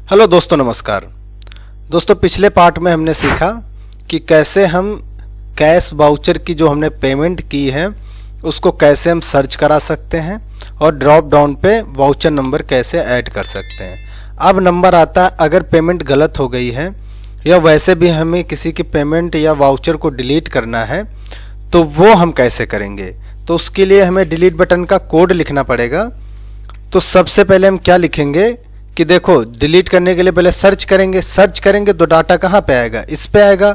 Hello दोस्तों, नमस्कार। दोस्तों, पिछले पार्ट में हमने सीखा कि कैसे हम कैश वाउचर की जो हमने पेमेंट की है उसको कैसे हम सर्च करा सकते हैं और ड्रॉप डाउन पे वाउचर नंबर कैसे ऐड कर सकते हैं। अब नंबर आता है अगर पेमेंट गलत हो गई है या वैसे भी हमें किसी की पेमेंट या वाउचर को डिलीट करना है तो वो हम कैसे करेंगे। तो उसके लिए हमें डिलीट बटन का कोड लिखना पड़ेगा। तो सबसे पहले हम क्या लिखेंगे कि देखो, डिलीट करने के लिए पहले सर्च करेंगे तो डाटा कहाँ पे आएगा, इस पे आएगा।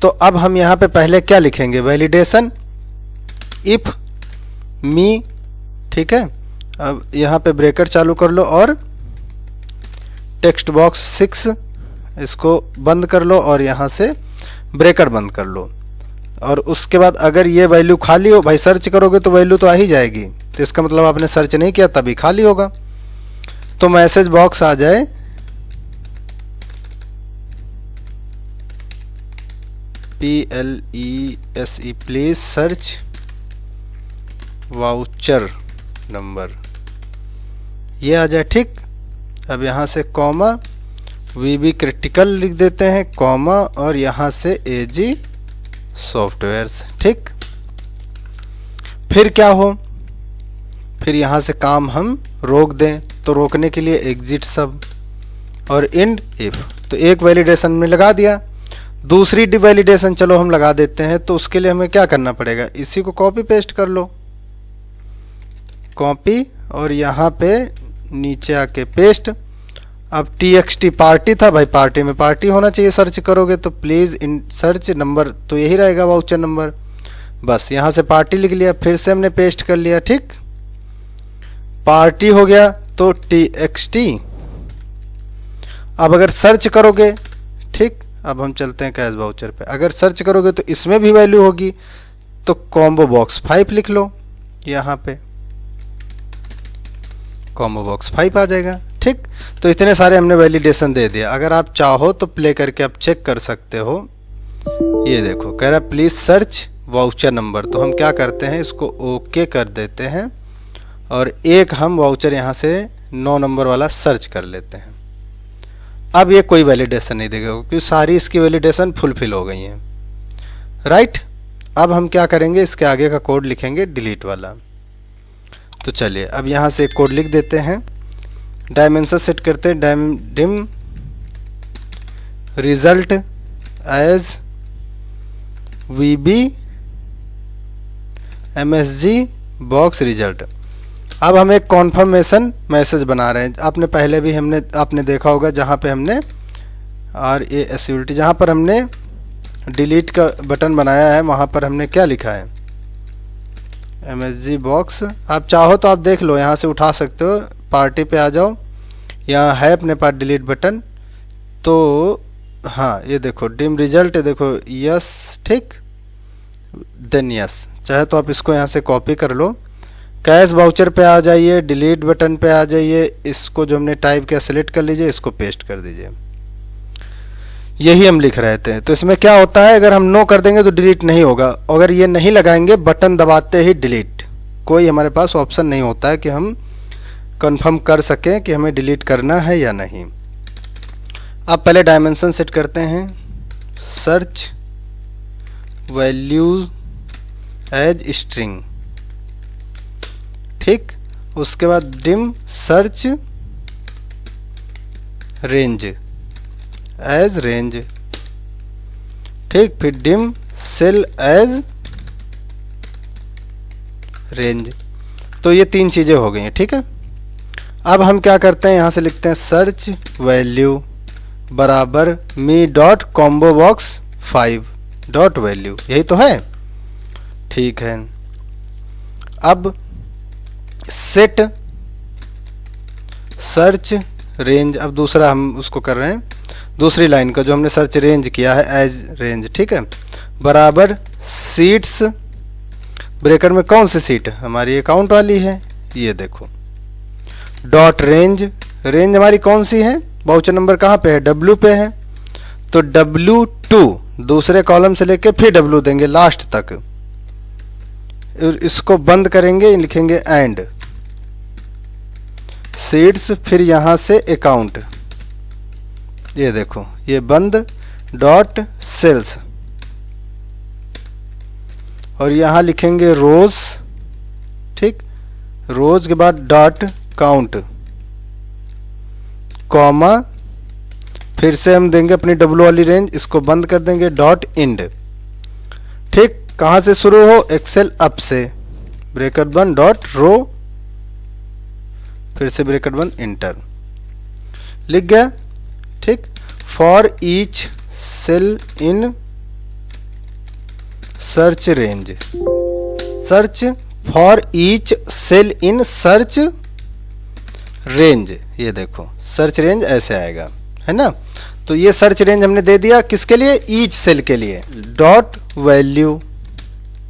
तो अब हम यहाँ पे पहले क्या लिखेंगे, वैलिडेशन इफ मी, ठीक है। अब यहाँ पे ब्रेकर चालू कर लो और टेक्स्ट बॉक्स 6 इसको बंद कर लो और यहाँ से ब्रेकर बंद कर लो। और उसके बाद अगर ये वैल्यू खाली हो, भाई सर्च करोगे तो वैल्यू तो आ ही जाएगी, तो इसका मतलब आपने सर्च नहीं किया तभी खाली होगा। तो मैसेज बॉक्स आ जाए PLESE please search voucher number, ये आ जाए, ठीक। अब यहाँ से कॉमा VB क्रिटिकल लिख देते हैं, कॉमा और यहाँ से AG सॉफ्टवेयर्स, ठीक। फिर क्या हो, फिर यहाँ से काम हम रोक दें, तो रोकने के लिए एग्जिट सब और इंड इफ। तो एक वैलिडेशन में लगा दिया, दूसरी डिवैलिडेशन चलो हम लगा देते हैं। तो उसके लिए हमें क्या करना पड़ेगा, इसी को कॉपी पेस्ट कर लो, कॉपी और यहाँ पे नीचे आके पेस्ट। अब TXT पार्टी था, भाई पार्टी में पार्टी होना चाहिए, सर्च करोगे तो प्लीज़ इन सर्च नंबर, तो यही रहेगा वाउचर नंबर। बस यहाँ से पार्टी लिख लिया, फिर से हमने पेस्ट कर लिया, ठीक। पार्टी हो गया तो TXT। अब अगर सर्च करोगे, ठीक, अब हम चलते हैं कैश वाउचर पे। अगर सर्च करोगे तो इसमें भी वैल्यू होगी, तो कॉम्बो बॉक्स 5 लिख लो, यहाँ पे कॉम्बो बॉक्स 5 आ जाएगा, ठीक। तो इतने सारे हमने वैलिडेशन दे दिया। अगर आप चाहो तो प्ले करके आप चेक कर सकते हो। ये देखो कह रहा प्लीज सर्च वाउचर नंबर, तो हम क्या करते हैं, इसको ओके कर देते हैं और एक हम वाउचर यहाँ से 9 नंबर वाला सर्च कर लेते हैं। अब ये कोई वैलिडेशन नहीं देगा क्योंकि सारी इसकी वैलिडेशन फुलफिल हो गई हैं, राइट। अब हम क्या करेंगे, इसके आगे का कोड लिखेंगे डिलीट वाला। तो चलिए अब यहाँ से एक कोड लिख देते हैं, डायमेंशन सेट करते हैं, dim result as VB MSG box result. अब हम एक कॉन्फर्मेशन मैसेज बना रहे हैं। आपने पहले भी आपने देखा होगा जहाँ पे हमने RASULT, जहाँ पर हमने डिलीट का बटन बनाया है वहाँ पर हमने क्या लिखा है, MSG बॉक्स। आप चाहो तो आप देख लो, यहाँ से उठा सकते हो, पार्टी पे आ जाओ, यहाँ है अपने पास डिलीट बटन। तो हाँ ये देखो डिम रिजल्ट, देखो यस, ठीक, देन यस। चाहे तो आप इसको यहाँ से कॉपी कर लो, कैश वाउचर पे आ जाइए, डिलीट बटन पे आ जाइए, इसको जो हमने टाइप किया सेलेक्ट कर लीजिए, इसको पेस्ट कर दीजिए। यही हम लिख रहे थे। तो इसमें क्या होता है, अगर हम नो कर देंगे तो डिलीट नहीं होगा, अगर ये नहीं लगाएंगे बटन दबाते ही डिलीट, कोई हमारे पास ऑप्शन नहीं होता है कि हम कंफर्म कर सकें कि हमें डिलीट करना है या नहीं। अब पहले डायमेंशन सेट करते हैं, सर्च वैल्यू एज स्ट्रिंग, ठीक। उसके बाद dim search range as range, ठीक। फिर डिम सेल एज रेंज। तो ये 3 चीज़ें हो गई हैं, ठीक है। अब हम क्या करते हैं, यहाँ से लिखते हैं सर्च वैल्यू बराबर me dot combo box 5 dot value, यही तो है, ठीक है। अब सेट सर्च रेंज, अब दूसरा हम उसको कर रहे हैं, दूसरी लाइन का जो हमने सर्च रेंज किया है एज रेंज, ठीक है, बराबर सीट्स, ब्रेकर में कौन सी सीट हमारी अकाउंट वाली है, ये देखो, डॉट रेंज, रेंज हमारी कौन सी है, वाउचर नंबर कहाँ पे है, W पे है, तो W2 दूसरे कॉलम से लेके फिर W देंगे लास्ट तक, इसको बंद करेंगे, लिखेंगे एंड सीट्स, फिर यहाँ से अकाउंट, ये देखो ये बंद डॉट सेल्स, और यहाँ लिखेंगे रोज, ठीक, रोज के बाद डॉट काउंट, कॉमा, फिर से हम देंगे अपनी डब्ल्यू वाली रेंज, इसको बंद कर देंगे, डॉट इंड, ठीक। कहाँ से शुरू हो, एक्सेल अप से, ब्रैकेट बंद डॉट रो, फिर से ब्रैकेट बंद, इंटर, लिख गया, ठीक। For each cell in search range, search for each cell in search range, ये देखो सर्च रेंज ऐसे आएगा, है ना। तो ये सर्च रेंज हमने दे दिया किसके लिए, ईच सेल के लिए। डॉट वैल्यू,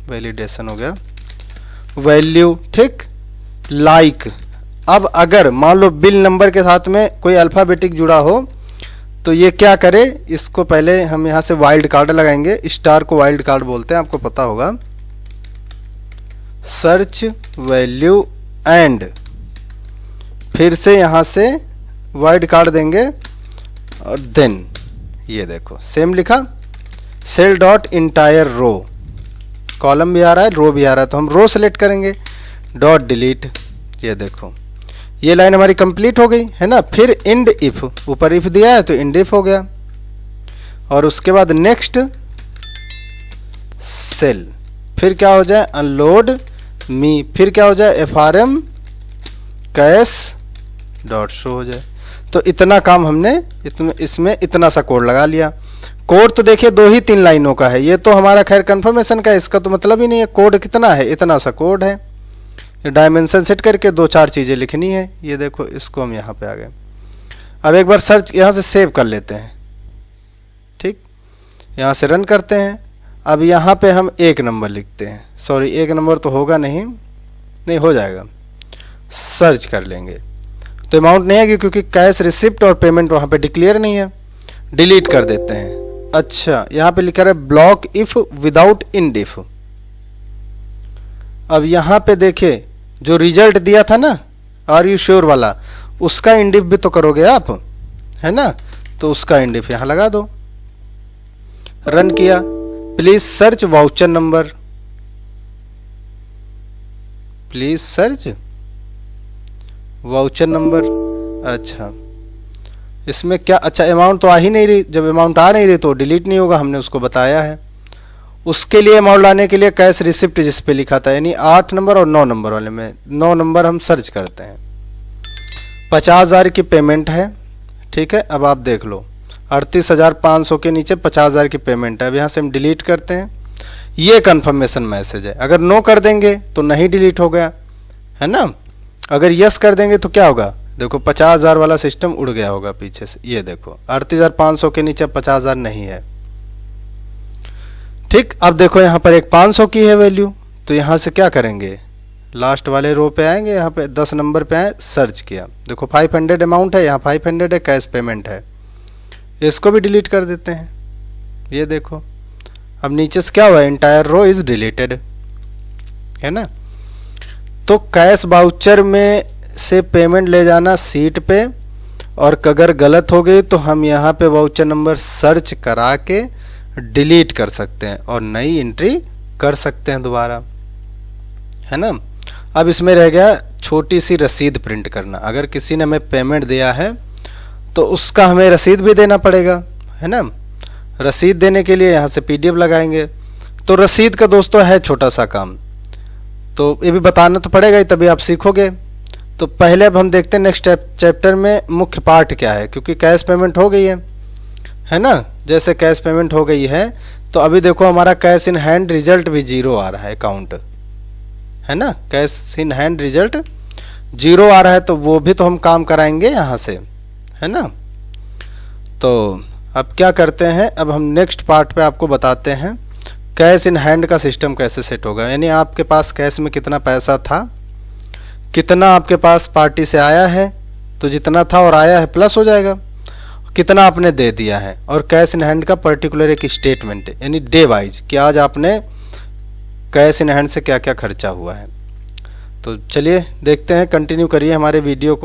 वैलिडेशन हो गया, वैल्यू, ठीक, लाइक। अब अगर मान लो बिल नंबर के साथ में कोई अल्फाबेटिक जुड़ा हो तो ये क्या करे, इसको पहले हम यहां से वाइल्ड कार्ड लगाएंगे, स्टार को वाइल्ड कार्ड बोलते हैं, आपको पता होगा। सर्च वैल्यू एंड, फिर से यहां से वाइल्ड कार्ड देंगे, और देन ये देखो सेम लिखा, cell dot entire row, column भी आ रहा है रो भी आ रहा है, तो हम रो सेलेक्ट करेंगे, डॉट डिलीट, ये देखो ये लाइन हमारी कंप्लीट हो गई, है ना। फिर इंड इफ, ऊपर इफ दिया है तो इंड इफ हो गया, और उसके बाद नेक्स्ट सेल, फिर क्या हो जाए, अनलोड मी, फिर क्या हो जाए, FRM कैश डॉट शो हो जाए। तो इतना काम हमने इसमें इतना सा कोड लगा लिया। कोड तो देखिए 2 ही 3 लाइनों का है, ये तो हमारा खैर कंफर्मेशन का है, इसका तो मतलब ही नहीं है। कोड कितना है, इतना सा कोड है। डायमेंशन सेट करके 2-4 चीज़ें लिखनी है। ये देखो इसको हम यहाँ पे आ गए। अब एक बार सर्च यहाँ से सेव कर लेते हैं, ठीक, यहाँ से रन करते हैं। अब यहाँ पे हम 1 नंबर लिखते हैं, सॉरी 1 नंबर तो होगा नहीं, हो जाएगा, सर्च कर लेंगे तो अमाउंट नहीं आएगी क्योंकि कैश रिसिप्ट और पेमेंट वहाँ पे डिक्लेयर नहीं है, डिलीट कर देते हैं। अच्छा यहाँ पे लिखा है block if without end if. अब यहाँ पे देखिए जो रिजल्ट दिया था ना आर यू श्योर वाला, उसका इंड इफ भी तो करोगे आप, है ना, तो उसका इंड इफ यहाँ लगा दो। रन किया, please search voucher number, please search voucher number. अच्छा इसमें क्या, अच्छा अमाउंट तो आ ही नहीं रही, जब अमाउंट आ नहीं रही तो डिलीट नहीं होगा, हमने उसको बताया है। उसके लिए अमाउंट लाने के लिए कैश रिसिप्ट जिस पे लिखा था, यानी 8 नंबर और 9 नंबर वाले में 9 नंबर हम सर्च करते हैं। 50,000 की पेमेंट है, ठीक है। अब आप देख लो 38,500 के नीचे 50,000 की पेमेंट है। अब यहाँ से हम डिलीट करते हैं, ये कन्फर्मेशन मैसेज है। अगर नो कर देंगे तो नहीं डिलीट हो गया, है ना। अगर यस कर देंगे तो क्या होगा, देखो 50,000 वाला सिस्टम उड़ गया होगा पीछे से। ये देखो 38,500 के नीचे 50,000 नहीं है, ठीक। अब देखो यहाँ पर एक 500 की है वैल्यू, तो यहाँ से क्या करेंगे, लास्ट वाले रो पे आएंगे, यहाँ पे 10 नंबर पे आए, सर्च किया, देखो 500 अमाउंट है, यहाँ 500 है, कैश पेमेंट है, इसको भी डिलीट कर देते हैं। ये देखो अब नीचे से क्या हुआ, एंटायर रो इज डिलीटेड, है ना। तो कैश वाउचर में से पेमेंट ले जाना सीट पे, और अगर गलत हो गई तो हम यहाँ पे वाउचर नंबर सर्च करा के डिलीट कर सकते हैं और नई एंट्री कर सकते हैं दोबारा, है ना। अब इसमें रह गया छोटी सी रसीद प्रिंट करना। अगर किसी ने हमें पेमेंट दिया है तो उसका हमें रसीद भी देना पड़ेगा, है ना। रसीद देने के लिए यहाँ से PDF लगाएंगे। तो रसीद का दोस्तों है छोटा सा काम, तो ये भी बताना तो पड़ेगा ही, तभी आप सीखोगे। तो पहले अब हम देखते हैं नेक्स्ट चैप्टर में मुख्य पार्ट क्या है, क्योंकि कैश पेमेंट हो गई है ना। जैसे कैश पेमेंट हो गई है तो अभी देखो हमारा कैश इन हैंड रिजल्ट भी 0 आ रहा है, अकाउंट, है ना। कैश इन हैंड रिजल्ट 0 आ रहा है, तो वो भी तो हम काम कराएंगे यहाँ से, है ना। तो अब क्या करते हैं, अब हम नेक्स्ट पार्ट पे आपको बताते हैं कैश इन हैंड का सिस्टम कैसे सेट होगा। यानी आपके पास कैश में कितना पैसा था, कितना आपके पास पार्टी से आया है, तो जितना था और आया है प्लस हो जाएगा, कितना आपने दे दिया है, और कैश इन हैंड का पर्टिकुलर एक स्टेटमेंट, यानी डे वाइज कि आज आपने कैश इन हैंड से क्या क्या खर्चा हुआ है। तो चलिए देखते हैं, कंटिन्यू करिए हमारे वीडियो को।